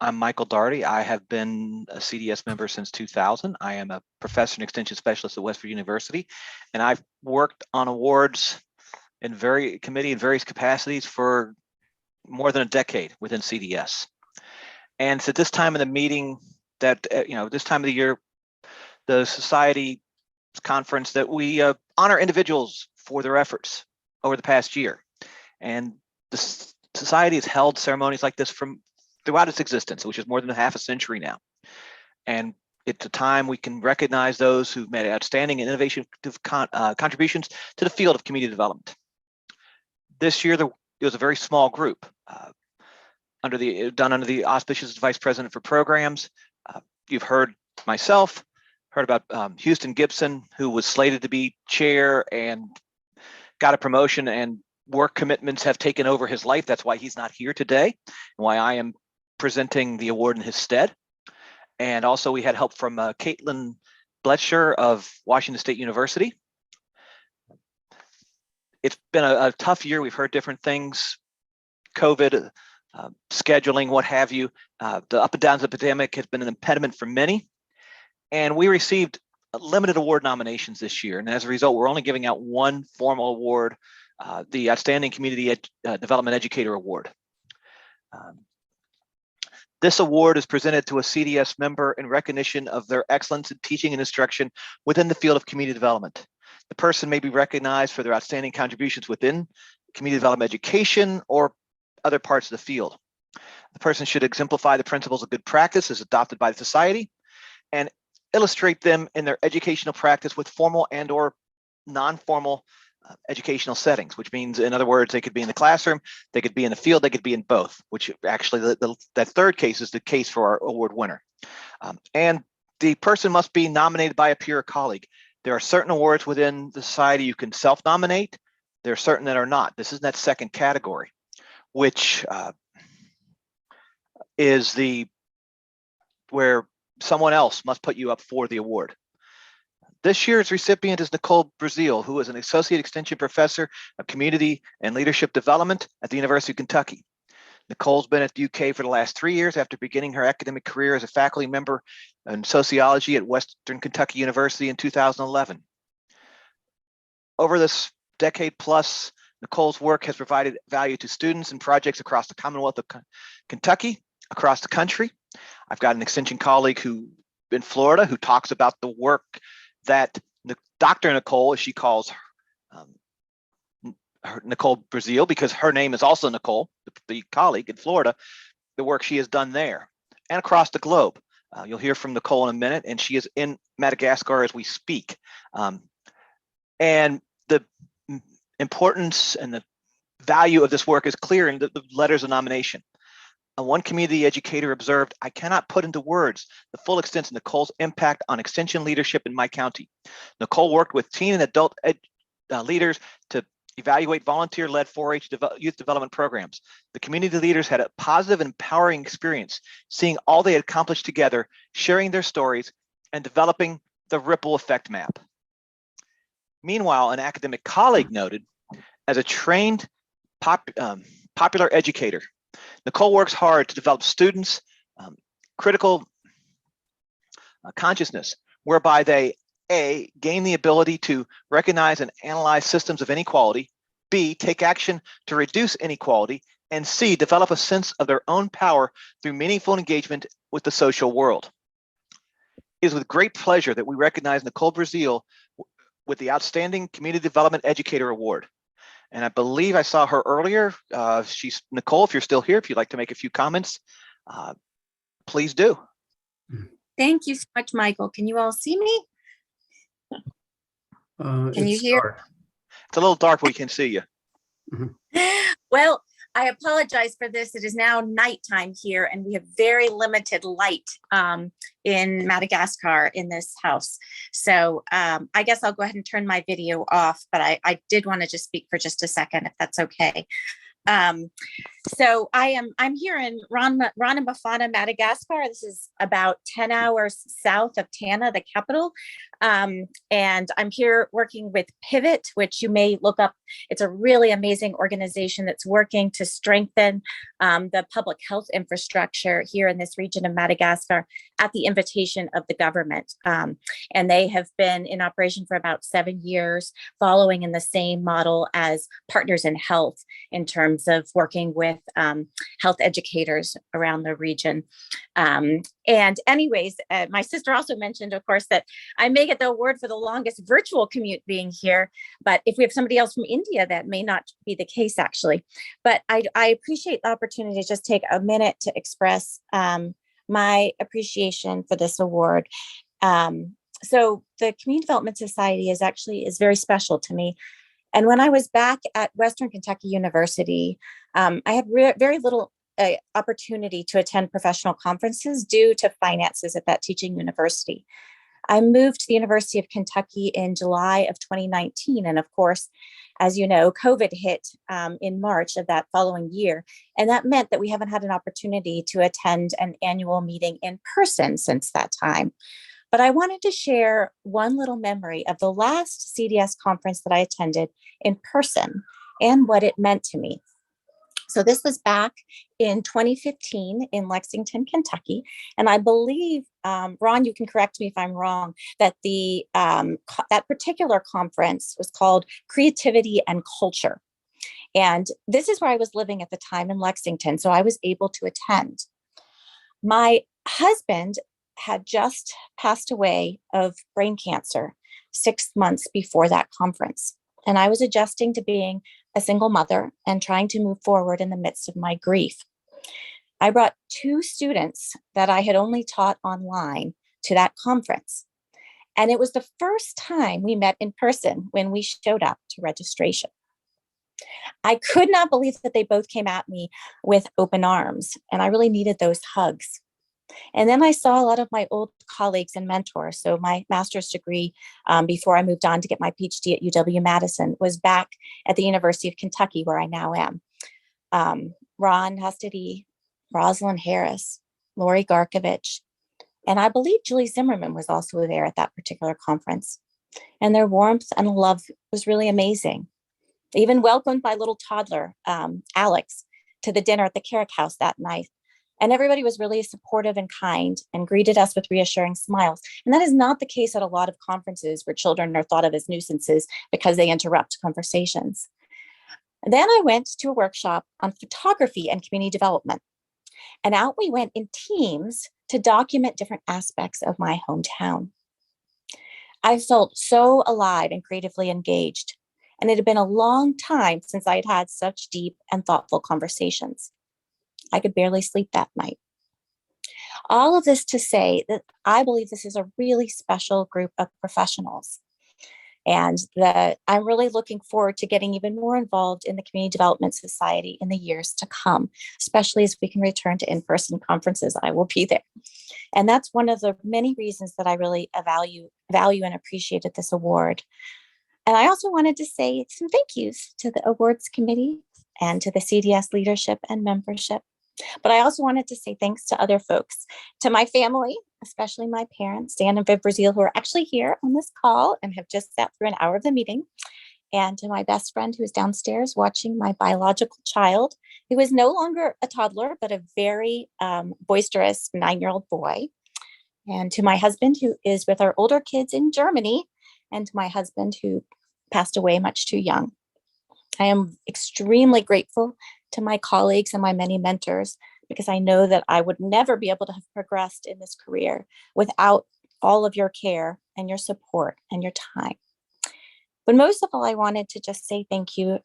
I'm Michael Daugherty. I have been a CDS member since 2000. I am a professor and extension specialist at West Virginia University, and I've worked on awards in committee in various capacities for more than a decade within CDS. And so this time of the meeting that, this time of the year, the Society conference that we honor individuals for their efforts over the past year. And the Society has held ceremonies like this from throughout its existence, which is more than half a century now. And it's a time we can recognize those who've made outstanding and innovative contributions to the field of community development. This year, it was a very small group done under the auspices of Vice President for Programs. You've heard myself, heard about Houston Gibson, who was slated to be chair and got a promotion, and work commitments have taken over his life. That's why he's not here today, and why I am presenting the award in his stead. And also we had help from Caitlin Bletcher of Washington State University. It's been a tough year. We've heard different things, COVID, scheduling, what have you. The up and downs of the pandemic has been an impediment for many. And we received limited award nominations this year. And as a result, we're only giving out one formal award, the Outstanding Community Development Educator Award. This award is presented to a CDS member in recognition of their excellence in teaching and instruction within the field of community development. The person may be recognized for their outstanding contributions within community development education or other parts of the field. The person should exemplify the principles of good practice as adopted by the Society and illustrate them in their educational practice with formal and or non-formal educational settings, which means, in other words, they could be in the classroom, they could be in the field, they could be in both, which actually that third case is the case for our award winner. And the person must be nominated by a peer or colleague. There are certain awards within the Society you can self-nominate. There are certain that are not. This is that second category, which is where someone else must put you up for the award. This year's recipient is Nicole Breazeale, who is an Associate Extension Professor of Community and Leadership Development at the University of Kentucky. Nicole's been at the UK for the last 3 years after beginning her academic career as a faculty member in sociology at Western Kentucky University in 2011. Over this decade plus, Nicole's work has provided value to students and projects across the Commonwealth of Kentucky, across the country. I've got an extension colleague who in Florida who talks about the work that Dr. Nicole, as she calls her, Nicole Breazeale, because her name is also Nicole, the colleague in Florida, the work she has done there and across the globe. You'll hear from Nicole in a minute, and she is in Madagascar as we speak. And the importance and the value of this work is clear in the letters of nomination. One community educator observed, "I cannot put into words the full extent of Nicole's impact on extension leadership in my county." Nicole worked with teen and adult leaders to evaluate volunteer-led 4-H youth development programs. The community leaders had a positive and empowering experience, seeing all they had accomplished together, sharing their stories, and developing the ripple effect map. Meanwhile, an academic colleague noted, as a trained popular educator, Nicole works hard to develop students' critical consciousness, whereby they A, gain the ability to recognize and analyze systems of inequality, B, take action to reduce inequality, and C, develop a sense of their own power through meaningful engagement with the social world. It is with great pleasure that we recognize Nicole Breazeale with the Outstanding Community Development Educator Award. And I believe I saw her earlier. Nicole, if you're still here, if you'd like to make a few comments, please do. Thank you so much, Michael. Can you all see me? Can you hear? Dark. It's a little dark, but we can see you. Well, I apologize for this. It is now nighttime here, and we have very limited light in Madagascar in this house. So I guess I'll go ahead and turn my video off, but I did want to just speak for just a second, if that's okay. I'm here in Ranamafana, Madagascar. This is about 10 hours south of Tana, the capital. And I'm here working with Pivot, which you may look up. It's a really amazing organization that's working to strengthen the public health infrastructure here in this region of Madagascar at the invitation of the government. And they have been in operation for about 7 years, following in the same model as Partners in Health in terms of working with health educators around the region. And anyways, my sister also mentioned, of course, that I may get the award for the longest virtual commute being here, but if we have somebody else from India, that may not be the case actually. But I appreciate the opportunity to just take a minute to express my appreciation for this award. So the Community Development Society is very special to me. And when I was back at Western Kentucky University, I had very little opportunity to attend professional conferences due to finances at that teaching university. I moved to the University of Kentucky in July of 2019. And of course, as you know, COVID hit in March of that following year. And that meant that we haven't had an opportunity to attend an annual meeting in person since that time. But I wanted to share one little memory of the last CDS conference that I attended in person and what it meant to me. So this was back in 2015 in Lexington, Kentucky. And I believe, Ron, you can correct me if I'm wrong, that that particular conference was called Creativity and Culture. And this is where I was living at the time in Lexington, so I was able to attend. My husband had just passed away of brain cancer 6 months before that conference. And I was adjusting to being a single mother and trying to move forward in the midst of my grief. I brought 2 students that I had only taught online to that conference. And it was the first time we met in person when we showed up to registration. I could not believe that they both came at me with open arms, and I really needed those hugs. And then I saw a lot of my old colleagues and mentors. So my master's degree, before I moved on to get my PhD at UW-Madison, was back at the University of Kentucky, where I now am. Ron Hustedy, Rosalind Harris, Lori Garkovich, and I believe Julie Zimmerman was also there at that particular conference. And their warmth and love was really amazing. They even welcomed my little toddler, Alex, to the dinner at the Carrick House that night. And everybody was really supportive and kind and greeted us with reassuring smiles. And that is not the case at a lot of conferences where children are thought of as nuisances because they interrupt conversations. And then I went to a workshop on photography and community development. And out we went in teams to document different aspects of my hometown. I felt so alive and creatively engaged. And it had been a long time since I had had such deep and thoughtful conversations. I could barely sleep that night. All of this to say that I believe this is a really special group of professionals, and that I'm really looking forward to getting even more involved in the Community Development Society in the years to come, especially as we can return to in-person conferences. I will be there. And that's one of the many reasons that I really value and appreciated this award. And I also wanted to say some thank yous to the awards committee and to the CDS leadership and membership. But I also wanted to say thanks to other folks, to my family, especially my parents, Dan and Viv Breazeale, who are actually here on this call and have just sat through an hour of the meeting, and to my best friend who is downstairs watching my biological child, who is no longer a toddler, but a very boisterous 9-year-old boy, and to my husband, who is with our older kids in Germany, and to my husband, who passed away much too young. I am extremely grateful to my colleagues and my many mentors, because I know that I would never be able to have progressed in this career without all of your care and your support and your time. But most of all, I wanted to just say thank you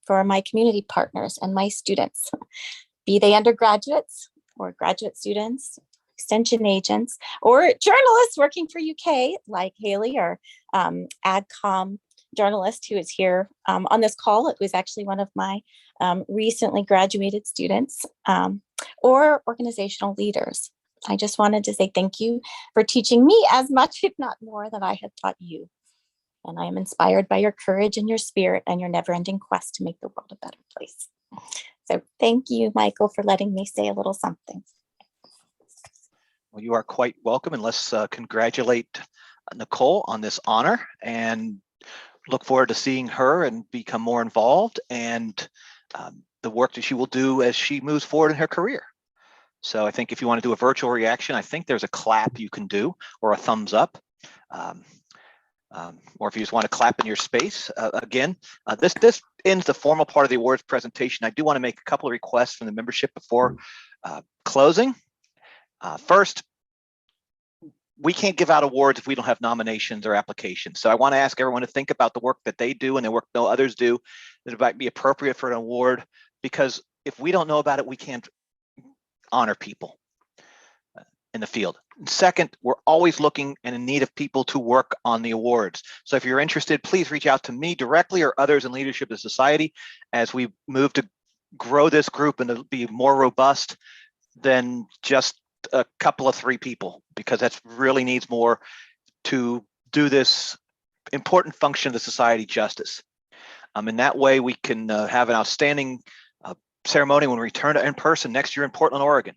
for my community partners and my students, be they undergraduates or graduate students, extension agents, or journalists working for UK like Haley, or AdCom journalist who is here on this call. It was actually one of my recently graduated students, or organizational leaders. I just wanted to say thank you for teaching me as much, if not more, than I have taught you. And I am inspired by your courage and your spirit and your never-ending quest to make the world a better place. So thank you, Michael, for letting me say a little something. Well, you are quite welcome, and let's congratulate Nicole on this honor and look forward to seeing her and become more involved and the work that she will do as she moves forward in her career. So I think if you want to do a virtual reaction, I think there's a clap you can do or a thumbs up. Or if you just want to clap in your space. Again, this ends the formal part of the awards presentation. I do want to make a couple of requests from the membership before closing. First, we can't give out awards if we don't have nominations or applications. So I want to ask everyone to think about the work that they do and the work no others do that might be appropriate for an award, because if we don't know about it, we can't honor people in the field. And second, we're always looking and in need of people to work on the awards. So if you're interested, please reach out to me directly or others in leadership of society as we move to grow this group and to be more robust than just a couple of 3 people, because that really needs more to do this important function of the society justice. In that way, we can have an outstanding ceremony when we return to in person next year in Portland, Oregon.